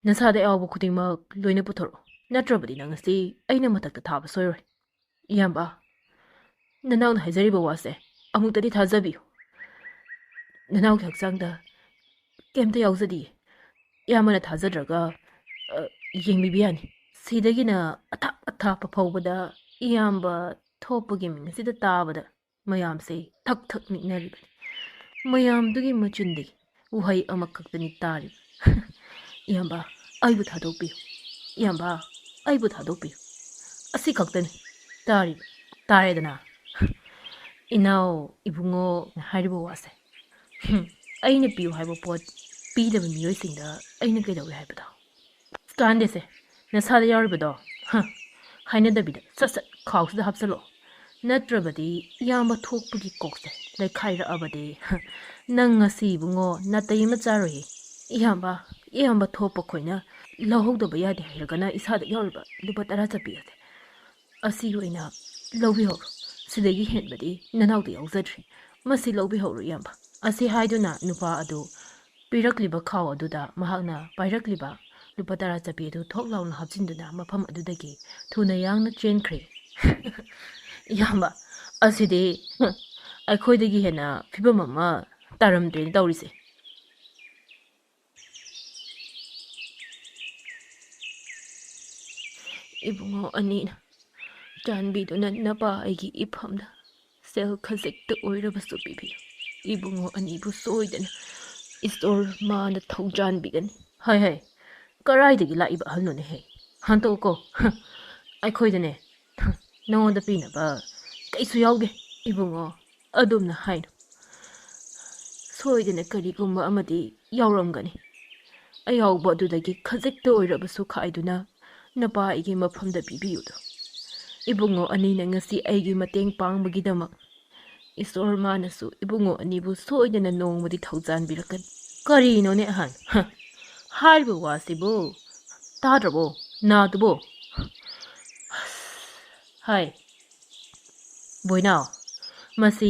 ꯅꯁꯥꯗ ꯌꯥꯎꯕ ꯈꯨꯗꯤꯡꯃꯛ ꯂꯣꯏꯅ ꯄꯨꯊꯣꯔꯛꯎ ꯅꯠꯇ꯭ꯔꯕꯗꯤ ꯅꯪ ꯉꯁꯤ ꯑꯩꯅ ꯃꯊꯛꯇ ꯊꯥꯕ ꯁꯣꯏꯔꯣꯏ ꯏꯌꯥꯝꯕ ꯅꯅꯥꯎꯅ ꯍꯥꯏꯖꯔꯤꯕ ꯋꯥꯁꯦ ꯑꯃꯨꯛꯇꯗꯤ ꯊꯥꯖꯕꯤꯌꯨ ꯅꯅꯥꯎꯒꯤ ꯍꯛꯆꯥꯡꯗ ꯀꯩꯝꯇ ꯌꯥꯎꯖꯗꯤꯌꯦ ꯏꯌꯥꯝꯕꯅ ꯊꯥꯖꯗ꯭ꯔꯒ ꯌꯦꯡꯕꯤꯕ ꯌꯥꯅꯤ ꯁꯤꯗꯒꯤꯅ ꯑꯊꯥꯞꯄ ꯐꯥꯎꯕꯗ ꯏꯌꯥꯝꯕ ꯊꯣꯛꯄꯒꯤ ꯃꯤꯡ ꯑꯁꯤꯗ ꯇꯥꯕꯗ ꯃꯌꯥꯝꯁꯦ ꯊꯛ ꯊꯛ ꯅꯤꯛꯅꯔꯤꯕꯅꯤ ꯃꯌꯥꯝꯗꯨꯒꯤ ꯃꯆꯤꯟꯗꯒꯤ ꯎꯍꯩ ꯑꯃꯈꯛꯇꯅꯤ ꯇꯥꯔꯤꯕ ꯏꯌꯥꯝꯕ ꯑꯩꯕꯨ ꯊꯥꯗꯣꯛꯄꯤꯌꯨ ꯏꯌꯥꯝꯕ ꯑꯩꯕꯨ ꯊꯥꯗꯣꯛꯄꯤꯌꯨ ꯑꯁꯤ ꯈꯛꯇꯅꯤ ꯇꯥꯔꯤꯕ ꯇꯥꯔꯦꯗꯅ ꯏꯅꯥꯎ ꯏꯕꯨꯡꯉꯣ ꯍꯥꯏꯔꯤꯕ ꯋꯥꯁꯦ ꯑꯩꯅ ꯄꯤꯌꯨ ꯍꯥꯏꯕ ꯄꯣꯠ ꯄꯤꯗꯕ ꯃꯤꯑꯣꯏꯁꯤꯡꯗ ꯑꯩꯅ ꯀꯩꯗꯧꯏ ꯍꯥꯏꯕꯗꯣ ꯀꯥꯟꯗꯦꯁꯦ ꯅꯁꯥꯗ ꯌꯥꯎꯔꯤꯕꯗꯣ ꯍꯥꯏꯅꯗꯕꯤꯗ ꯁꯠ ꯁꯠ ꯈꯥꯎꯁꯤꯗ ꯍꯥꯞꯆꯜꯂꯛꯑꯣ ꯅꯠꯇ꯭ꯔꯕꯗꯤ ꯏꯌꯥꯝꯕ ꯊꯣꯛꯄꯒꯤ ꯀꯣꯛꯁꯦ ꯂꯩꯈꯥꯏꯔꯛꯑꯕꯗꯤ ꯅꯪ ꯉꯁꯤ ꯏꯕꯨꯡꯉꯣ ꯅꯥꯇꯩ ꯑꯃ ꯆꯥꯔꯣꯏꯌꯦ ꯏꯌꯥꯝꯕ ꯊꯣꯛꯄ ꯈꯣꯏꯅ ꯂꯧꯍꯧꯗꯕ ꯌꯥꯗꯦ ꯍꯥꯏꯔꯒꯅ ꯏꯁꯥꯗ ꯌꯥꯎꯔꯤꯕ ꯂꯨꯄꯥ 10 ꯆꯠꯄꯤ ꯑꯁꯦ ꯑꯁꯤ ꯑꯣꯏꯅ ꯂꯧꯕꯤꯍꯧꯔꯣ ꯁꯤꯗꯒꯤ ꯍꯦꯟꯕꯗꯤ ꯅꯅꯥꯎꯗ ꯌꯥꯎꯖꯗ꯭ꯔꯤ ꯃꯁꯤ ꯂꯧꯕꯤꯍꯧꯔꯣ ꯏꯌꯥꯝꯕ ꯑꯁꯤ ꯍꯥꯏꯗꯨꯅ ꯅꯨꯄꯥ ꯑꯗꯨ ꯄꯤꯔꯛꯂꯤꯕ ꯈꯥꯎ ꯑꯗꯨꯗ ꯃꯍꯥꯛꯅ ꯄꯥꯏꯔꯛꯂꯤꯕ ꯂꯨꯄꯥ 10 ꯆꯠꯄꯤ ꯑꯗꯨ ꯊꯣꯛ ꯂꯥꯎꯅ ꯍꯥꯞꯆꯤꯟꯗꯨꯅ ꯃꯐꯝ ꯑꯗꯨꯗꯒꯤ ꯊꯨꯅ ꯌꯥꯡꯅ ꯆꯦꯟꯈ꯭ꯔꯦ ꯏꯌꯥꯝꯕ ꯑꯁꯤꯗꯤ ꯑꯩꯈꯣꯏꯗꯒꯤ ꯍꯦꯟꯅ ꯐꯤꯕꯝ ꯑꯃ ꯇꯥꯔꯝꯗ꯭ꯔꯦꯅ ꯇꯧꯔꯤꯁꯦ ꯏꯕꯨꯡꯉꯣ ꯑꯅꯤꯅ ꯆꯥꯟꯕꯤꯗꯨꯅ ꯅꯄꯥ ꯑꯩꯒꯤ ꯏꯐꯝꯗ ꯁꯦꯜ ꯈꯖꯤꯛꯇ ꯑꯣꯏꯔꯕꯁꯨ ꯄꯤꯕꯤꯌꯨ ꯏꯕꯨꯡꯉꯣ ꯑꯅꯤꯕꯨ ꯁꯣꯏꯗꯅ ꯏꯁꯣꯔ ꯃꯥꯅ ꯊꯧꯖꯥꯟꯕꯤꯒꯅꯤ ꯍꯩ ꯀꯔꯥꯏꯗꯒꯤ ꯂꯥꯛꯏꯕ ꯑꯍꯜꯅꯣꯅꯦꯍꯦ ꯍꯟꯇꯣꯛꯎꯀꯣ ꯑꯩꯈꯣꯏꯗꯅꯦ ꯅꯉꯣꯟꯗ ꯄꯤꯅꯕ ꯀꯩꯁꯨ ꯌꯥꯎꯗꯦ ꯏꯕꯨꯡꯉꯣ ꯑꯗꯨꯝꯅ ꯍꯥꯏꯅꯨ ꯁꯣꯏꯗꯅ ꯀꯔꯤꯒꯨꯝꯕ ꯑꯃꯗꯤ ꯌꯥꯎꯔꯝꯒꯅꯤ ꯑꯌꯥꯎꯕ ꯑꯗꯨꯗꯒꯤ ꯈꯖꯤꯛꯇ ꯑꯣꯏꯔꯕꯁꯨ ꯈꯥꯏꯗꯨꯅ ꯅꯄꯥ ꯑꯩꯒꯤ ꯃꯐꯝꯗ ꯄꯤꯕꯤꯌꯨꯗꯣ ꯏꯕꯨꯡꯉꯣ ꯑꯅꯤꯅ ꯉꯁꯤ ꯑꯩꯒꯤ ꯃꯇꯦꯡ ꯄꯥꯡꯕꯒꯤꯗꯃꯛ ꯏꯁꯣꯔ ꯃꯥꯅꯁꯨ ꯏꯕꯨꯡꯉꯣ ꯑꯅꯤꯕꯨ ꯁꯣꯏꯗꯅ ꯅꯣꯡꯃꯗꯤ ꯊꯧꯖꯥꯟꯕꯤꯔꯛꯀꯅꯤ ꯀꯔꯤꯅꯣꯅꯦ ꯑꯍꯟ ꯍꯥꯏꯔꯤꯕ ꯋꯥꯁꯤꯕꯨ ꯇꯥꯗ꯭ꯔꯕꯣ ꯅꯥꯗꯨꯕꯣ ꯍꯥꯏ ꯕꯣꯏꯅꯥꯎ ꯃꯁꯤ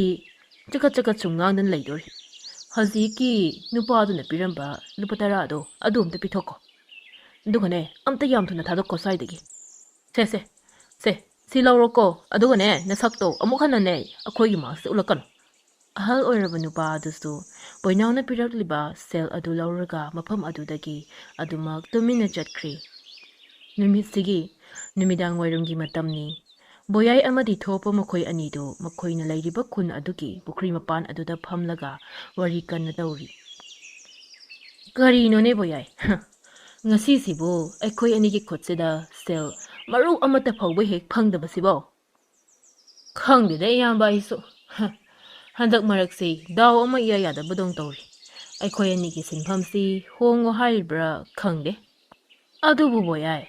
ꯆꯀꯠ ꯆꯀꯠ ꯁꯨꯝ ꯉꯥꯡꯗꯅ ꯂꯩꯗꯣꯔꯤ ꯍꯧꯖꯤꯛꯀꯤ ꯅꯨꯄꯥꯗꯨꯅ ꯄꯤꯔꯝꯕ ꯂꯨꯄꯥ 10 ꯑꯗꯨ ꯑꯝꯇ ꯄꯤꯊꯣꯛꯀꯣ ꯑꯗꯨꯒꯅꯦ ꯑꯝꯇ ꯌꯥꯝ ꯊꯨꯅ ꯊꯥꯗꯣꯛꯀꯣ ꯁ꯭ꯋꯥꯏꯗꯒꯤ ꯁꯤ ꯂꯧꯔꯣꯀꯣ ꯑꯗꯨꯒꯅꯦ ꯅꯁꯛꯇꯣ ꯑꯃꯨꯛ ꯍꯟꯅꯅꯦ ꯑꯩꯈꯣꯏꯒꯤ ꯃꯥꯡꯁꯤꯗ ꯎꯠꯂꯛꯀꯅꯨ ꯑꯍꯜ ꯑꯣꯏꯔꯕ ꯅꯨꯄꯥ ꯑꯗꯨꯁꯨ ꯕꯣꯏꯅꯥꯎꯅ ꯄꯤꯔꯛꯂꯤꯕ ꯁꯦꯜ ꯑꯗꯨ ꯂꯧꯔꯒ ꯃꯐꯝ ꯑꯗꯨꯗꯒꯤ ꯑꯗꯨꯃꯛ ꯇꯨꯃꯤꯟꯅ ꯆꯠꯈ꯭ꯔꯤ ꯅꯨꯃꯤꯠꯁꯤꯒꯤ ꯅꯨꯃꯤꯗꯥꯡ ꯋꯥꯏꯔꯝꯒꯤ ꯃꯇꯝꯅꯤ ꯕꯣꯌꯥꯏ ꯑꯃꯗꯤ ꯊꯣꯛꯄ ꯃꯈꯣꯏ ꯑꯅꯤꯗꯨ ꯃꯈꯣꯏꯅ ꯂꯩꯔꯤꯕ ꯈꯨꯟ ꯑꯗꯨꯒꯤ ꯄꯨꯈ꯭ꯔꯤ ꯃꯄꯥꯟ ꯑꯗꯨꯗ ꯐꯝꯂꯒ ꯋꯥꯔꯤ ꯀꯟꯅ ꯇꯧꯔꯤ ꯀꯔꯤꯅꯣꯅꯦ ꯕꯣꯌꯥꯏ ꯉꯁꯤꯁꯤꯕꯨ ꯑꯩꯈꯣꯏ ꯑꯅꯤꯒꯤ ꯈꯨꯠꯁꯤꯗ ꯁꯦꯜ ꯃꯔꯨ ꯑꯃꯠꯇ ꯐꯥꯎꯕ ꯍꯦꯛ ꯐꯪꯗꯕꯁꯤꯕꯣ ꯈꯪꯗꯦꯗ ꯏꯌꯥꯝꯕ ꯑꯩꯁꯨ ꯍꯟꯗꯛ ꯃꯔꯛꯁꯤ ꯗꯥꯎ ꯑꯃ ꯏꯌꯥ ꯌꯥꯗꯕꯗꯧ ꯇꯧꯔꯤ ꯑꯩꯈꯣꯏ ꯑꯅꯤꯒꯤ ꯁꯤꯟꯐꯝꯁꯤ ꯍꯣꯡꯉꯣ ꯍꯥꯏꯔꯤꯕ꯭ꯔꯥ ꯈꯪꯗꯦ ꯑꯗꯨꯕꯨ ꯕꯣꯌꯥꯏ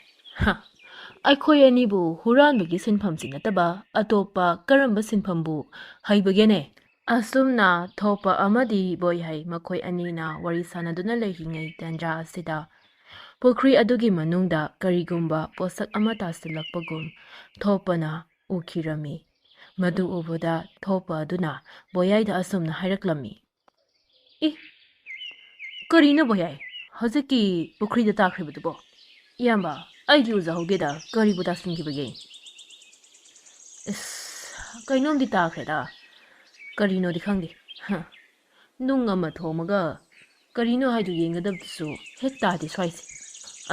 ꯑꯩꯈꯣꯏ ꯑꯅꯤꯕꯨ ꯍꯨꯔꯥꯟꯕꯒꯤ ꯁꯤꯟꯐꯝꯁꯤ ꯅꯠꯇꯕ ꯑꯇꯣꯞꯄ ꯀꯔꯝꯕ ꯁꯤꯟꯐꯝꯕꯨ ꯍꯩꯕꯒꯦꯅꯦ ꯑꯁꯨꯝꯅ ꯊꯣꯛꯄ ꯑꯃꯗꯤ ꯕꯣꯌꯥꯏ ꯃꯈꯣꯏ ꯑꯅꯤꯅ ꯋꯥꯔꯤ ꯁꯥꯟꯅꯗꯨꯅ ꯂꯩꯔꯤꯉꯩ ꯇꯥꯟꯖꯥ ꯑꯁꯤꯗ ꯄꯨꯈ꯭ꯔꯤ ꯑꯗꯨꯒꯤ ꯃꯅꯨꯡꯗ ꯀꯔꯤꯒꯨꯝꯕ ꯄꯣꯠꯁꯛ ꯑꯃ ꯇꯥꯁꯤꯜꯂꯛꯄꯒꯨꯝ ꯊꯣꯛꯄꯅ ꯎꯈꯤꯔꯝꯃꯤ ꯃꯗꯨ ꯎꯕꯗ ꯊꯣꯛꯄ ꯑꯗꯨꯅ ꯕꯣꯌꯥꯏꯗ ꯑꯁꯨꯝꯅ ꯍꯥꯏꯔꯛꯂꯝꯃꯤ ꯀꯔꯤꯅꯣ ꯕꯣꯌꯥꯏ ꯍꯧꯖꯤꯛꯀꯤ ꯄꯨꯈ꯭ꯔꯤꯗ ꯇꯥꯈ꯭ꯔꯤꯕꯗꯨꯕꯣ ꯏꯌꯥꯝꯕ ꯑꯩꯗꯤ ꯎꯖꯍꯧꯗꯦꯗ ꯀꯔꯤꯕꯨ ꯇꯥꯁꯤꯟꯈꯤꯕꯒꯦ ꯀꯩꯅꯣꯝꯗꯤ ꯇꯥꯈ꯭ꯔꯦꯗ ꯀꯔꯤꯅꯣꯗꯤ ꯈꯪꯗꯦ ꯅꯨꯡ ꯑꯃ ꯊꯣꯝꯃꯒ ꯀꯔꯤꯅꯣ ꯍꯥꯏꯗꯨ ꯌꯦꯡꯒꯗꯕꯗꯨꯁꯨ ꯍꯦꯛ ꯇꯥꯗꯦ ꯁ꯭ꯋꯥꯏꯁꯦ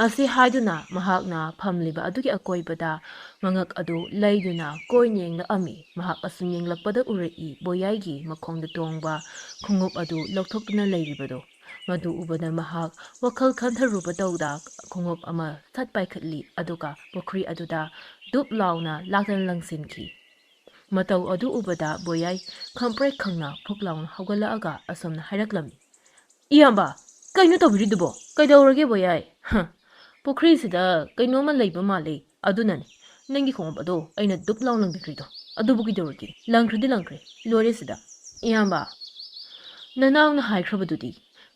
ꯑꯁꯤ ꯍꯥꯏꯗꯨꯅ ꯃꯍꯥꯛꯅ ꯐꯝꯂꯤꯕ ꯑꯗꯨꯒꯤ ꯑꯀꯣꯏꯕꯗ ꯃꯉꯛ ꯑꯗꯨ ꯂꯩꯗꯨꯅ ꯀꯣꯏꯅ ꯌꯦꯡꯂꯛꯑꯝꯃꯤ ꯃꯍꯥꯛ ꯑꯁꯨꯝ ꯌꯦꯡꯂꯛꯄꯗ ꯎꯔꯛꯏ ꯕꯣꯌꯥꯏꯒꯤ ꯃꯈꯣꯡꯗ ꯇꯣꯡꯕ ꯈꯣꯡꯎꯞ ꯑꯗꯨ ꯂꯧꯊꯣꯛꯇꯨꯅ ꯂꯩꯔꯤꯕꯗꯣ ꯃꯗꯨ ꯎꯕꯗ ꯃꯍꯥꯛ ꯋꯥꯈꯜ ꯈꯟꯊꯔꯨꯕꯗꯧꯗ ꯈꯣꯡꯎꯞ ꯑꯃ ꯁꯠ ꯄꯥꯏꯈꯠꯂꯤ ꯑꯗꯨꯒ ꯄꯨꯈ꯭ꯔꯤ ꯑꯗꯨꯗ ꯗꯨꯞ ꯂꯥꯎꯅ ꯂꯥꯛꯇꯅ ꯂꯪꯁꯤꯟꯈꯤ ꯃꯇꯧ ꯑꯗꯨ ꯎꯕꯗ ꯕꯣꯌꯥꯏ ꯈꯪꯄ꯭ꯔꯦꯛ ꯈꯪꯅ ꯐꯨꯛ ꯂꯥꯎꯅ ꯍꯧꯒꯠꯂꯛꯑꯒ ꯑꯁꯨꯝꯅ ꯍꯥꯏꯔꯛꯂꯝꯃꯤ ꯏꯌꯥꯝꯕ ꯀꯩꯅꯣ ꯇꯧꯕꯤꯔꯤꯗꯨꯕꯣ ꯀꯩꯗꯧꯔꯒꯦ ꯕꯣꯌꯥꯏ ꯄꯨꯈ꯭ꯔꯤꯁꯤꯗ ꯀꯩꯅꯣꯝꯃ ꯂꯩꯕ ꯃꯥꯜꯂꯤ ꯑꯗꯨꯅꯅꯤ ꯅꯪꯒꯤ ꯈꯣꯡꯎꯞ ꯑꯗꯣ ꯑꯩꯅ ꯗꯨꯞ ꯂꯥꯎ ꯂꯪꯕꯤꯈ꯭ꯔꯤꯗꯣ ꯑꯗꯨꯕꯨ ꯀꯩꯗꯧꯔꯒꯦ ꯂꯪꯈ꯭ꯔꯗꯤ ꯂꯪꯈ꯭ꯔꯦ ꯂꯣꯏꯔꯦ ꯁꯤꯗ ꯏꯌꯥꯝꯕ ꯅꯅꯥꯎꯅ ꯍꯥꯏꯈ꯭ꯔꯕꯗꯨꯗꯤ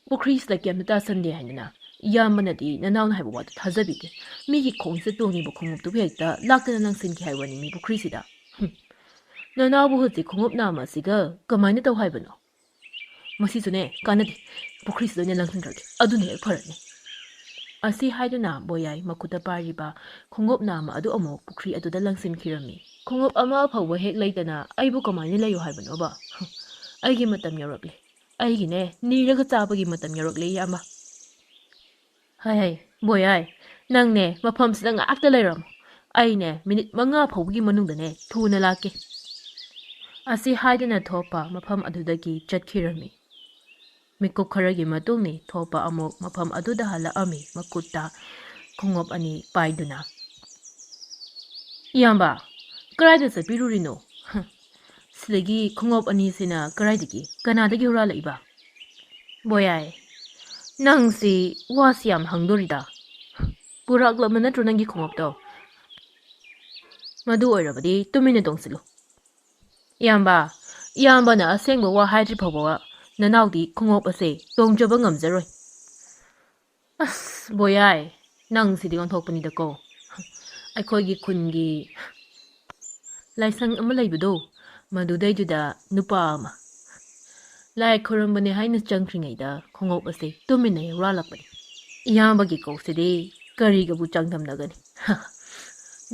ꯄꯨꯈ꯭ꯔꯤꯁꯤꯗ ꯀꯩꯝꯇ ꯇꯥꯁꯟꯗꯦ ꯍꯥꯏꯗꯅ ꯏꯌꯥꯝꯕꯅꯗꯤ ꯅꯅꯥꯎꯅ ꯍꯥꯏꯕ ꯋꯥꯗꯨ ꯊꯥꯖꯕꯤꯗꯦ ꯃꯤꯒꯤ ꯈꯣꯡꯁꯤꯗ ꯇꯣꯡꯉꯤꯕ ꯈꯣꯡꯎꯞꯇꯨꯕꯨ ꯍꯦꯛꯇ ꯂꯥꯛꯇꯅ ꯂꯪꯁꯤꯟꯈꯤ ꯍꯥꯏꯕꯅꯤ ꯃꯤ ꯄꯨꯈ꯭ꯔꯤꯁꯤꯗ ꯅꯅꯥꯎꯕꯨ ꯍꯧꯖꯤꯛ ꯈꯣꯡꯎꯞ ꯅꯥꯝꯃ ꯑꯁꯤꯒ ꯀꯃꯥꯏꯅ ꯇꯧ ꯍꯥꯏꯕꯅꯣ ꯃꯁꯤꯁꯨꯅꯦ ꯀꯥꯟꯅꯗꯦ ꯄꯨꯈ꯭ꯔꯤꯁꯤꯗ ꯑꯣꯏꯅ ꯂꯪꯁꯤꯟꯈ꯭ꯔꯒꯦ ꯑꯗꯨꯅ ꯍꯦꯛ ꯐꯔꯅꯤ ꯑꯁꯤ ꯍꯥꯏꯗꯨꯅ ꯕꯣꯌꯥꯏ ꯃꯈꯨꯠꯇ ꯄꯥꯏꯔꯤꯕ ꯈꯣꯡꯎꯞ ꯅꯥꯝꯃ ꯑꯗꯨ ꯑꯃꯨꯛ ꯄꯨꯈ꯭ꯔꯤ ꯑꯗꯨꯗ ꯂꯪꯁꯤꯟꯈꯤꯔꯝꯃꯤ꯫ ꯈꯣꯡꯎꯞ ꯑꯃ ꯐꯥꯎꯕ ꯍꯦꯛ ꯂꯩꯇꯅ ꯑꯩꯕꯨ ꯀꯃꯥꯏꯅ ꯂꯩꯌꯨ ꯍꯥꯏꯕꯅꯣꯕ? ꯑꯩꯒꯤ ꯃꯇꯝ ꯌꯧꯔꯛꯂꯦ꯫ ꯑꯩꯒꯤꯅꯦ ꯅꯤꯔꯒ ꯆꯥꯕꯒꯤ ꯃꯇꯝ ꯌꯧꯔꯛꯂꯦ ꯏꯌꯥꯝꯕ꯫ ꯍꯩ ꯕꯣꯌꯥꯏ, ꯅꯪꯅꯦ ꯃꯐꯝꯁꯤꯗ ꯉꯥꯛꯇ ꯂꯩꯔꯝꯃꯣ꯫ ꯑꯩꯅꯦ ꯃꯤꯅꯤꯠ 5 ꯐꯥꯎꯕꯒꯤ ꯃꯅꯨꯡꯗꯅꯦ ꯊꯨꯅ ꯂꯥꯛꯀꯦ꯫ ꯑꯁꯤ ꯍꯥꯏꯗꯨꯅ ꯊꯣꯞꯄ ꯃꯐꯝ ꯑꯗꯨꯗꯒꯤ ꯆꯠꯈꯤꯔꯝꯃꯤ꯫ ꯃꯤꯀꯨꯞ ꯈꯔꯒꯤ ꯃꯇꯨꯡꯅꯤ ꯊꯣꯞꯄ ꯑꯃꯨꯛ ꯃꯐꯝ ꯑꯗꯨꯗ ꯍꯜꯂꯛꯑꯝꯃꯤ ꯃꯈꯨꯠꯇ ꯈꯣꯡꯎꯞ ꯑꯅꯤ ꯄꯥꯏꯗꯨꯅ꯫ ꯏꯌꯥꯝꯕ, ꯀꯔꯥꯏꯗ ꯆꯠꯄꯤꯔꯨꯔꯤꯅꯣ? ꯁꯤꯗꯒꯤ ꯈꯣꯡꯎꯞ ꯑꯅꯤꯁꯤꯅ ꯀꯔꯥꯏꯗꯒꯤ, ꯀꯅꯥꯗꯒꯤ ꯍꯨꯔꯥꯜꯂꯛꯏꯕ? ꯕꯣꯌꯥꯏ, ꯅꯪꯁꯤ ꯋꯥꯁꯤ ꯌꯥꯝ ꯍꯪꯗꯣꯔꯤꯗ꯫ ꯄꯨꯔꯛꯂꯕ ꯅꯠꯇ꯭ꯔꯣ ꯅꯪꯒꯤ ꯈꯣꯡꯎꯞꯇꯣ? ꯃꯗꯨ ꯑꯣꯏꯔꯕꯗꯤ ꯇꯨꯃꯤꯟꯅ ꯇꯣꯡꯁꯤꯜꯂꯨ꯫ ꯏꯌꯥꯝꯕꯅ ꯑꯁꯦꯡꯕ ꯋꯥ ꯍꯥꯏꯗ꯭ꯔꯤ ꯐꯥꯎꯕ ꯅꯅꯥꯎꯗꯤ ꯈꯣꯡꯎꯞ ꯑꯁꯦ ꯇꯣꯡꯖꯕ ꯉꯝꯖꯔꯣꯏ꯫ ꯑꯁ ꯕꯣꯌꯥꯏ, ꯅꯪꯁꯤꯗꯤ ꯑꯣꯟꯊꯣꯛꯄꯅꯤꯗꯀꯣ꯫ ꯑꯩꯈꯣꯏꯒꯤ ꯈꯨꯟꯒꯤ ꯂꯥꯏꯁꯪ ꯑꯃ ꯂꯩꯕꯗꯣ, ꯃꯗꯨꯗꯩꯗꯨꯗ ꯅꯨꯄꯥ ꯑꯃ ꯂꯥꯏ ꯈꯨꯔꯨꯝꯕꯅꯦ ꯍꯥꯏꯅ ꯆꯪꯈ꯭ꯔꯤꯉꯩꯗ ꯈꯣꯡꯎꯞ ꯑꯁꯦ ꯇꯨꯃꯤꯟꯅ ꯍꯨꯔꯥꯜꯂꯛꯄꯅꯤ꯫ ꯏꯌꯥꯝꯕꯒꯤ ꯀꯣꯛꯁꯤꯗꯤ ꯀꯔꯤꯒꯕꯨ ꯆꯥꯡꯗꯝꯅꯒꯅꯤ?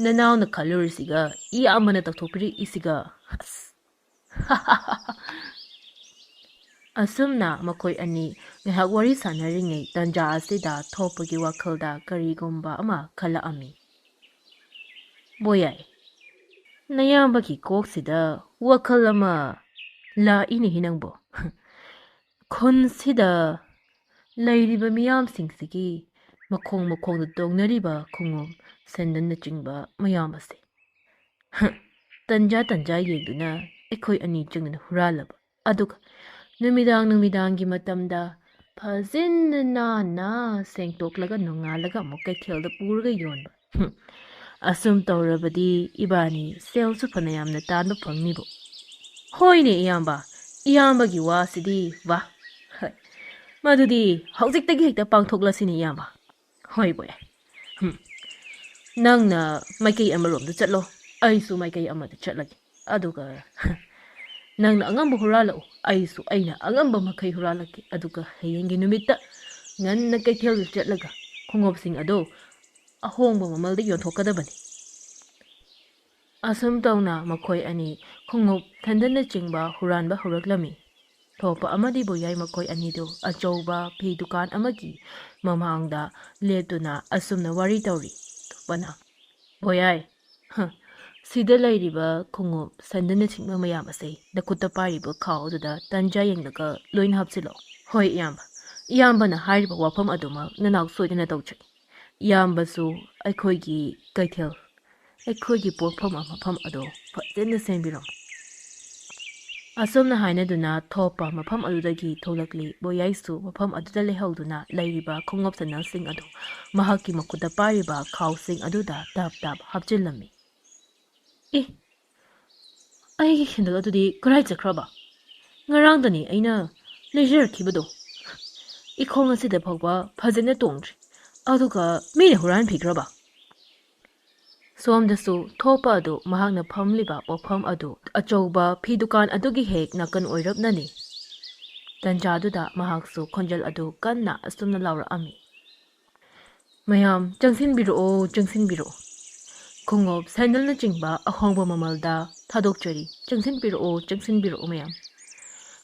ꯅꯅꯥꯎꯅ ꯈꯜꯂꯨꯔꯤꯁꯤꯒ ꯏꯌꯥꯝꯕꯅ ꯇꯧꯊꯣꯛꯄꯤꯔꯛꯏꯁꯤꯒ ꯑꯁ ꯑꯁꯨꯝꯅ ꯃꯈꯣꯏ ꯑꯅꯤ ꯉꯥꯏꯍꯥꯛ ꯋꯥꯔꯤ ꯁꯥꯟꯅꯔꯤꯉꯩ ꯇꯥꯟꯖꯥ ꯑꯁꯤꯗ ꯊꯣꯞꯄꯒꯤ ꯋꯥꯈꯜꯗ ꯀꯔꯤꯒꯨꯝꯕ ꯑꯃ ꯈꯜꯂꯛꯑꯝꯃꯤ꯫ ꯕꯣꯌꯥꯏ, ꯅꯌꯥꯝꯕꯒꯤ ꯀꯣꯛꯁꯤꯗ ꯋꯥꯈꯜ ꯑꯃ ꯂꯥꯛꯏꯅꯦꯍꯦ ꯅꯪꯕꯣ꯫ ꯈꯨꯟꯁꯤꯗ ꯂꯩꯔꯤꯕ ꯃꯤꯌꯥꯝꯁꯤꯡꯁꯤꯒꯤ ꯃꯈꯣꯡꯗ ꯇꯣꯡꯅꯔꯤꯕ ꯈꯣꯡꯎꯞ ꯁꯦꯟꯗꯜꯅꯆꯤꯡꯕ ꯃꯌꯥꯝ ꯑꯁꯦ ꯇꯟꯖꯥ ꯌꯦꯡꯗꯨꯅ ꯑꯩꯈꯣꯏ ꯑꯅꯤ ꯆꯪꯗꯨꯅ ꯍꯨꯔꯥꯜꯂꯕ, ꯑꯗꯨꯒ ꯅꯨꯃꯤꯗꯥꯡꯒꯤ ꯃꯇꯝꯗ ꯐꯖꯅ ꯅꯥꯟꯅ ꯁꯦꯡꯇꯣꯛꯂꯒ ꯅꯣꯡꯉꯥꯜꯂꯒ ꯑꯃꯨꯛ ꯀꯩꯊꯦꯜꯗ ꯄꯨꯔꯒ ꯌꯣꯟꯕ꯫ ꯑꯁꯨꯝ ꯇꯧꯔꯕꯗꯤ ꯏꯕꯥꯅꯤ ꯁꯦꯜꯁꯨ ꯐꯅꯌꯥꯝꯅ ꯇꯥꯟꯕ ꯐꯪꯅꯤꯕꯣ꯫ ꯍꯣꯏꯅꯦ ꯏꯌꯥꯝꯕ, ꯏꯌꯥꯝꯕꯒꯤ ꯋꯥꯁꯤꯗꯤ ꯋꯥ! ꯃꯗꯨꯗꯤ ꯍꯧꯖꯤꯛꯇꯒꯤ ꯍꯦꯛꯇ ꯄꯥꯡꯊꯣꯛꯂꯁꯤꯅꯦ ꯏꯌꯥꯝꯕ꯫ ꯍꯣꯏ ꯕꯣꯌꯥꯏ, ꯅꯪꯅ ꯃꯥꯏꯀꯩ ꯑꯃꯔꯣꯝꯗ ꯆꯠꯂꯣ, ꯑꯩꯁꯨ ꯃꯥꯏꯀꯩ ꯑꯃꯗ ꯆꯠꯂꯒꯦ, ꯑꯗꯨꯒ ꯅꯪꯅ ꯑꯉꯝꯕ ꯍꯨꯔꯥꯜꯂꯛꯎ, ꯑꯩꯅ ꯑꯉꯝꯕ ꯃꯈꯩ ꯍꯨꯔꯥꯜꯂꯛꯀꯦ, ꯑꯗꯨꯒ ꯍꯌꯦꯡꯒꯤ ꯅꯨꯃꯤꯠꯇ ꯉꯟꯅ ꯀꯩꯊꯦꯜꯗ ꯆꯠꯂꯒ ꯈꯣꯡꯎꯞꯁꯤꯡ ꯑꯗꯣ ꯑꯍꯣꯡꯕ ꯃꯃꯜꯗ ꯌꯣꯟꯊꯣꯛꯀꯗꯕꯅꯤ꯫ ꯑꯁꯨꯝ ꯇꯧꯅ ꯃꯈꯣꯏ ꯑꯅꯤ ꯈꯣꯡꯎꯞ ꯁꯦꯟꯗꯜꯅꯆꯤꯡꯕ ꯍꯨꯔꯥꯟꯕ ꯍꯧꯔꯛꯂꯝꯃꯤ꯫ ꯊꯣꯞꯄ ꯑꯃꯗꯤ ꯕꯣꯌꯥꯏ ꯃꯈꯣꯏ ꯑꯅꯤꯗꯨ ꯑꯆꯧꯕ ꯐꯤ ꯗꯨꯀꯥꯟ ꯑꯃꯒꯤ ꯃꯃꯥꯡꯗ ꯂꯦꯞꯇꯨꯅ ꯑꯁꯨꯝꯅ ꯋꯥꯔꯤ ꯇꯧꯔꯤ꯫ ꯊꯣꯞꯄꯅ, ꯕꯣꯌꯥꯏ, ꯁꯤꯗ ꯂꯩꯔꯤꯕ ꯈꯣꯡꯎꯞ ꯁꯦꯟꯗꯜꯅꯆꯤꯡꯕ ꯃꯌꯥꯝ ꯑꯁꯦ ꯅꯈꯨꯠꯇ ꯄꯥꯏꯔꯤꯕ ꯈꯥꯎ ꯑꯗꯨꯗ ꯇꯟꯖꯥ ꯌꯦꯡꯂꯒ ꯂꯣꯏꯅ ꯍꯥꯞꯆꯤꯜꯂꯛꯑꯣ꯫ ꯍꯣꯏ ꯏꯌꯥꯝꯕ, ꯏꯌꯥꯝꯕꯅ ꯍꯥꯏꯔꯤꯕ ꯋꯥꯐꯝ ꯑꯗꯨꯃꯛ ꯅꯅꯥꯎ ꯁꯣꯏꯗꯅ ꯇꯧꯖꯒꯦ꯫ ꯏꯌꯥꯝꯕꯁꯨ ꯑꯩꯈꯣꯏꯒꯤ ꯀꯩꯊꯦꯜ, ꯑꯩꯈꯣꯏꯒꯤ ꯄꯣꯠꯐꯝ ꯃꯐꯝ ꯑꯗꯣ ꯐꯖꯅ ꯁꯦꯝꯕꯤꯔꯝꯃꯣ꯫ ꯑꯁꯨꯝꯅ ꯍꯥꯏꯅꯗꯨꯅ ꯊꯣꯞꯄ ꯃꯐꯝ ꯑꯗꯨꯗꯒꯤ ꯊꯣꯛꯂꯛꯂꯤ꯫ ꯕꯣꯌꯥꯏꯁꯨ ꯃꯐꯝ ꯑꯗꯨꯗ ꯂꯩꯍꯧꯗꯨꯅ ꯂꯩꯔꯤꯕ ꯈꯣꯡꯎꯞ ꯁꯦꯟꯗꯜꯁꯤꯡ ꯑꯗꯨ ꯃꯍꯥꯛꯀꯤ ꯃꯈꯨꯠꯇ ꯄꯥꯏꯔꯤꯕ ꯈꯥꯎꯁꯤꯡ ꯑꯗꯨꯗ ꯇꯞ ꯍꯥꯞꯆꯤꯜꯂꯝꯃꯤ꯫ ꯑꯩꯒꯤ ꯁꯦꯟꯗꯜ ꯑꯗꯨꯗꯤ ꯀꯔꯥꯏ ꯆꯠꯈ꯭ꯔꯕ? ꯉꯔꯥꯡꯗꯅꯤ ꯑꯩꯅ ꯂꯩꯖꯔꯛꯈꯤꯕꯗꯣ꯫ ꯏꯈꯣꯡ ꯑꯁꯤꯗ ꯐꯥꯎꯕ ꯐꯖꯅ ꯇꯣꯡꯗ꯭ꯔꯤ, ꯑꯗꯨꯒ ꯃꯤꯅ ꯍꯨꯔꯥꯟꯕꯤꯈ꯭ꯔꯕ? ꯁꯣꯝꯗꯁꯨ ꯊꯣꯞꯄ ꯑꯗꯨ ꯃꯍꯥꯛꯅ ꯐꯝꯂꯤꯕ ꯄꯣꯠꯐꯝ ꯑꯗꯨ ꯑꯆꯧꯕ ꯐꯤ ꯗꯨꯀꯥꯟ ꯑꯗꯨꯒꯤ ꯍꯦꯛ ꯅꯥꯀꯟ ꯑꯣꯏꯔꯞꯅꯅꯤ꯫ ꯇꯟꯖꯥꯗꯨꯗ ꯃꯍꯥꯛꯁꯨ ꯈꯣꯟꯖꯦꯜ ꯑꯗꯨ ꯀꯟꯅ ꯑꯁꯨꯝꯅ ꯂꯥꯎꯔꯛꯑꯝꯃꯤ꯫ ꯃꯌꯥꯝ ꯆꯪꯁꯤꯟꯕꯤꯔꯛꯑꯣ, ꯈꯣꯡꯎꯞ ꯁꯦꯟꯗꯜꯅꯆꯤꯡꯕ ꯑꯍꯣꯡꯕ ꯃꯃꯜꯗ ꯊꯥꯗꯣꯛꯆꯔꯤ, ꯆꯪꯁꯤꯟꯕꯤꯔꯛꯑꯣ ꯃꯌꯥꯝ꯫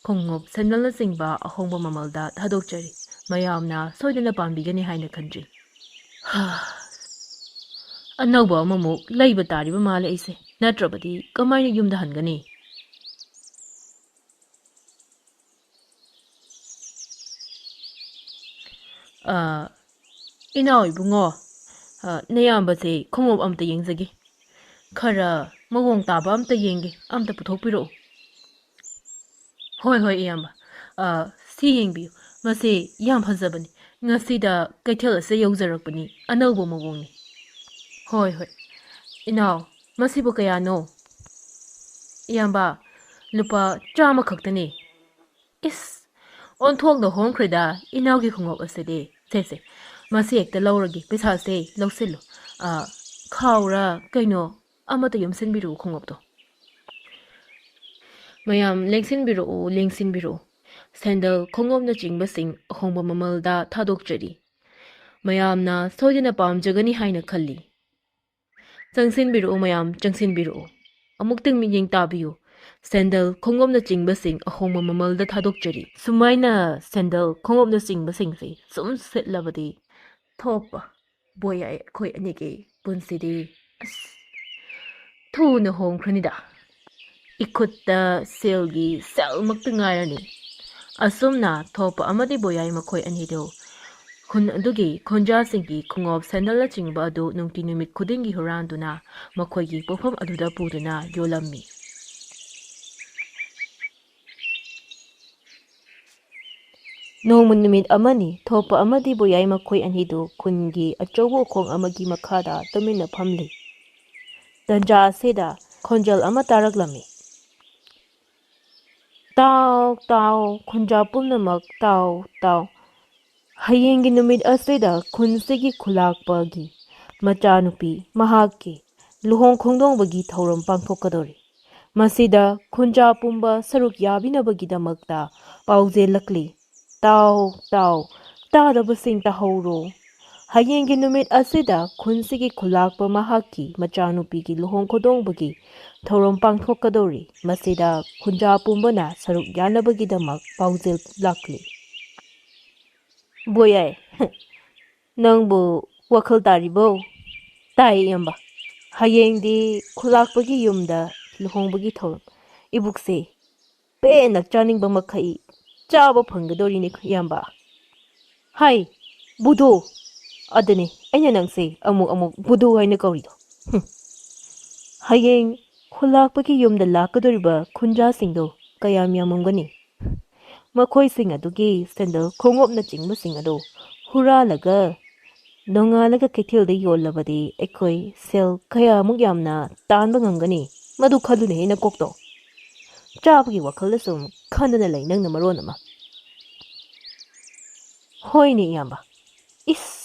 ꯈꯣꯡꯎꯞ ꯁꯦꯟꯗꯜꯅꯆꯤꯡꯕ ꯑꯍꯣꯡꯕ ꯃꯃꯜꯗ ꯊꯥꯗꯣꯛꯆꯔꯤ, ꯃꯌꯥꯝꯅ ꯁꯣꯏꯗꯅ ꯄꯥꯝꯕꯤꯒꯅꯤ ꯍꯥꯏꯅ ꯈꯟꯖꯩ꯫ ꯑꯅꯧꯕ ꯑꯃꯃꯨꯛ ꯂꯩꯕ ꯇꯥꯔꯤꯕ ꯃꯥꯜꯂꯦ ꯑꯩꯁꯦ, ꯅꯠꯇ꯭ꯔꯕꯗꯤ ꯀꯃꯥꯏꯅ ꯌꯨꯝꯗ ꯍꯟꯒꯅꯤ? ꯏꯅꯥꯎ ꯏꯕꯨꯡꯉꯣ, ꯅꯌꯥꯝꯕꯁꯦ ꯈꯣꯡꯎꯞ ꯑꯝꯇ ꯌꯦꯡꯖꯒꯦ, ꯈꯔ ꯃꯑꯣꯡ ꯇꯥꯕ ꯑꯝꯇ ꯌꯦꯡꯒꯦ, ꯑꯝꯇ ꯄꯨꯊꯣꯛꯄꯤꯔꯛꯎ꯫ ꯍꯣꯏ ꯏꯌꯥꯝꯕ, ꯁꯤ ꯌꯦꯡꯕꯤꯌꯨ, ꯃꯁꯤ ꯌꯥꯝ ꯐꯖꯕꯅꯤ, ꯉꯁꯤꯗ ꯀꯩꯊꯦꯜ ꯑꯁꯦ ꯌꯧꯖꯔꯛꯄꯅꯤ, ꯑꯅꯧꯕ ꯃꯑꯣꯡꯅꯤ꯫ ꯍꯣꯏ ꯏꯅꯥꯎ, ꯃꯁꯤꯕꯨ ꯀꯌꯥꯅꯣ? ꯏꯌꯥꯝꯕ, ꯂꯨꯄꯥ 100 ꯈꯛꯇꯅꯤ꯫ ꯏꯁ, ꯑꯣꯟꯊꯣꯛꯅ ꯍꯣꯡꯈ꯭ꯔꯦꯗ ꯏꯅꯥꯎꯒꯤ ꯈꯣꯡꯎꯞ ꯑꯁꯤꯗꯤ꯫ ꯁꯦ, ꯃꯁꯤ ꯍꯦꯛꯇ ꯂꯧꯔꯒꯦ, ꯄꯩꯁꯥꯁꯦ ꯂꯧꯁꯤꯜꯂꯨ꯫ ꯈꯥꯎꯔ ꯀꯩꯅꯣ ꯑꯃꯠꯇ ꯌꯣꯝꯁꯤꯟꯕꯤꯔꯛꯎ ꯈꯣꯡꯎꯞꯇꯣ꯫ ꯃꯌꯥꯝ ꯂꯦꯡꯁꯤꯟꯕꯤꯔꯛꯎ, ꯁꯦꯟꯗꯜ ꯈꯣꯡꯎꯞꯅꯆꯤꯡꯕꯁꯤꯡ ꯑꯍꯣꯡꯕ ꯃꯃꯜꯗ ꯊꯥꯗꯣꯛꯆꯔꯤ, ꯃꯌꯥꯝꯅ ꯁꯣꯏꯗꯅ ꯄꯥꯝꯖꯒꯅꯤ ꯍꯥꯏꯅ ꯈꯜꯂꯤ꯫ ꯆꯪꯁꯤꯟꯕꯤꯔꯛꯎ ꯃꯌꯥꯝ, ꯆꯪꯁꯤꯟꯕꯤꯔꯛꯎ꯫ ꯑꯃꯨꯛꯇꯪ ꯃꯤꯠꯌꯦꯡ ꯇꯥꯕꯤꯌꯨ꯫ ꯁꯦꯟꯗꯜ, ꯈꯣꯡꯎꯞꯅꯆꯤꯡꯕꯁꯤꯡ ꯑꯍꯣꯡꯕ ꯃꯃꯜꯗ ꯊꯥꯗꯣꯛꯆꯔꯤ꯫ ꯁꯨꯃꯥꯏꯅ ꯁꯦꯟꯗꯜ, ꯈꯣꯡꯎꯞꯅꯆꯤꯡꯕꯁꯤꯡꯁꯤ ꯁꯨꯝ ꯁꯤꯠꯂꯕꯗꯤ ꯊꯣꯛꯄ ꯕꯣꯌꯥꯏ ꯑꯩꯈꯣꯏ ꯑꯅꯤꯒꯤ ꯄꯨꯟꯁꯤꯗꯤ ꯊꯨꯅ ꯍꯣꯡꯈ꯭ꯔꯅꯤꯗ꯫ ꯏꯈꯨꯠꯇ ꯁꯦꯜꯒꯤ ꯁꯦꯜꯃꯛꯇ ꯉꯥꯏꯔꯅꯤ꯫ ꯑꯁꯨꯝꯅ ꯊꯣꯛꯄ ꯑꯃꯗꯤ ꯕꯣꯌꯥꯏ ꯃꯈꯣꯏ ꯑꯅꯤꯗꯨ ꯈꯨꯟ ꯑꯗꯨꯒꯤ ꯈꯣꯟꯖꯥꯁꯤꯡꯒꯤ ꯈꯣꯡꯎꯞ ꯁꯦꯟꯗꯜꯅꯆꯤꯡꯕ ꯑꯗꯨ ꯅꯨꯡꯇꯤ ꯅꯨꯃꯤꯠ ꯈꯨꯗꯤꯡꯒꯤ ꯍꯨꯔꯥꯟꯗꯨꯅ ꯃꯈꯣꯏꯒꯤ ꯄꯣꯠꯐꯝ ꯑꯗꯨꯗ ꯄꯨꯗꯨꯅ ꯌꯣꯜꯂꯝꯃꯤ꯫ ꯅꯣꯡꯃ ꯅꯨꯃꯤꯠ ꯑꯃꯅꯤ ꯊꯣꯛꯄ ꯑꯃꯗꯤ ꯕꯣꯌꯥꯏ ꯃꯈꯣꯏ ꯑꯅꯤꯗꯨ ꯈꯨꯟꯒꯤ ꯑꯆꯧꯕ ꯎꯈꯣꯡ ꯑꯃꯒꯤ ꯃꯈꯥꯗ ꯇꯨꯃꯤꯟꯅ ꯐꯝꯂꯤ꯫ ꯇꯟꯖꯥ ꯑꯁꯤꯗ ꯈꯣꯟꯖꯦꯜ ꯑꯃ ꯇꯥꯔꯛꯂꯝꯃꯤ꯫ ꯇꯥꯎ ꯇꯥꯎ, ꯈꯨꯟꯖꯥ ꯄꯨꯝꯅꯃꯛ ꯇꯥꯎ ꯇꯥꯎ꯫ ꯍꯌꯦꯡꯒꯤ ꯅꯨꯃꯤꯠ ꯑꯁꯤꯗ ꯈꯨꯟꯁꯤꯒꯤ ꯈꯨꯜꯂꯥꯛꯄꯒꯤ ꯃꯆꯥꯅꯨꯄꯤ ꯃꯍꯥꯛꯀꯤ ꯂꯨꯍꯣꯡ ꯈꯣꯡꯗꯣꯡꯕꯒꯤ ꯊꯧꯔꯝ ꯄꯥꯡꯊꯣꯛꯀꯗꯧꯔꯤ꯫ ꯃꯁꯤꯗ ꯈꯨꯟꯖꯥ ꯄꯨꯝꯕ ꯁꯔꯨꯛ ꯌꯥꯕꯤꯅꯕꯒꯤꯗꯃꯛꯇ ꯄꯥꯎꯖꯦꯜꯂꯛꯂꯤ꯫ ꯇꯥꯎ ꯇꯥꯎ, ꯇꯥꯗꯕꯁꯤꯡ ꯇꯥꯍꯧꯔꯣ꯫ ꯍꯌꯦꯡꯒꯤ ꯅꯨꯃꯤꯠ ꯑꯁꯤꯗ ꯈꯨꯟꯁꯤꯒꯤ ꯈꯨꯜꯂꯥꯛꯄ ꯃꯍꯥꯛꯀꯤ ꯃꯆꯥꯅꯨꯄꯤꯒꯤ ꯂꯨꯍꯣꯡ ꯈꯣꯡꯗꯣꯡꯕꯒꯤ ꯊꯧꯔꯝ ꯄꯥꯡꯊꯣꯛꯀꯗꯧꯔꯤ꯫ ꯃꯁꯤꯗ ꯈꯨꯟꯖꯥ ꯄꯨꯝꯕꯅ ꯁꯔꯨꯛ ꯌꯥꯅꯕꯒꯤꯗꯃꯛ ꯄꯥꯎꯖꯦꯜ ꯂꯥꯛꯂꯤ꯫ ꯕꯣꯌꯥꯏ, ꯅꯪꯕꯨ ꯋꯥꯈꯜ ꯇꯥꯔꯤꯕꯣ? ꯇꯥꯏ ꯏꯌꯥꯝꯕ꯫ ꯍꯌꯦꯡꯗꯤ ꯈꯨꯜꯂꯥꯛꯄꯒꯤ ꯌꯨꯝꯗ ꯂꯨꯍꯣꯡꯕꯒꯤ ꯊꯧꯔꯝ꯫ ꯏꯕꯨꯛꯁꯦ ꯄꯦꯟꯅ ꯆꯥꯅꯤꯡꯕ ꯃꯈꯩ ꯆꯥꯕ ꯐꯪꯒꯗꯧꯔꯤꯅꯤ ꯏꯌꯥꯝꯕ꯫ ꯍꯥꯏ ꯕꯨꯙꯨ, ꯑꯗꯨꯅꯤ ꯑꯩꯅ ꯅꯪꯁꯦ ꯑꯃꯨꯛ ꯑꯃꯨꯛ ꯕꯨꯙꯨ ꯍꯥꯏꯅ ꯀꯧꯔꯤꯗꯣ꯫ ꯍꯌꯦꯡ ꯈꯨꯜꯂꯥꯛꯄꯒꯤ ꯌꯨꯝꯗ ꯂꯥꯛꯀꯗꯧꯔꯤꯕ ꯈꯨꯟꯖꯥꯁꯤꯡꯗꯣ ꯀꯌꯥꯝ ꯌꯥꯝꯃꯝꯒꯅꯤ? ꯃꯈꯣꯏꯁꯤꯡ ꯑꯗꯨꯒꯤ ꯁꯦꯟꯗꯜ, ꯈꯣꯡꯎꯞꯅꯆꯤꯡꯕꯁꯤꯡ ꯑꯗꯨ ꯍꯨꯔꯥꯜꯂꯒ ꯅꯣꯡꯉꯥꯜꯂꯒ ꯀꯩꯊꯦꯜꯗ ꯌꯣꯜꯂꯕꯗꯤ ꯑꯩꯈꯣꯏ ꯁꯦꯜ ꯀꯌꯥꯃꯨꯛ ꯌꯥꯝꯅ ꯇꯥꯟꯕ ꯉꯝꯒꯅꯤ? ꯃꯗꯨ ꯈꯜꯂꯨꯅꯦꯍꯦ ꯅꯀꯣꯛꯇꯣ꯫ ꯆꯥꯕꯒꯤ ꯋꯥꯈꯜꯗ ꯁꯨꯝ ꯈꯟꯗꯅ ꯂꯩ ꯅꯪꯅ ꯃꯔꯣꯟ ꯑꯃ꯫ ꯍꯣꯏꯅꯦ ꯏꯌꯥꯝꯕ꯫ ꯏꯁ,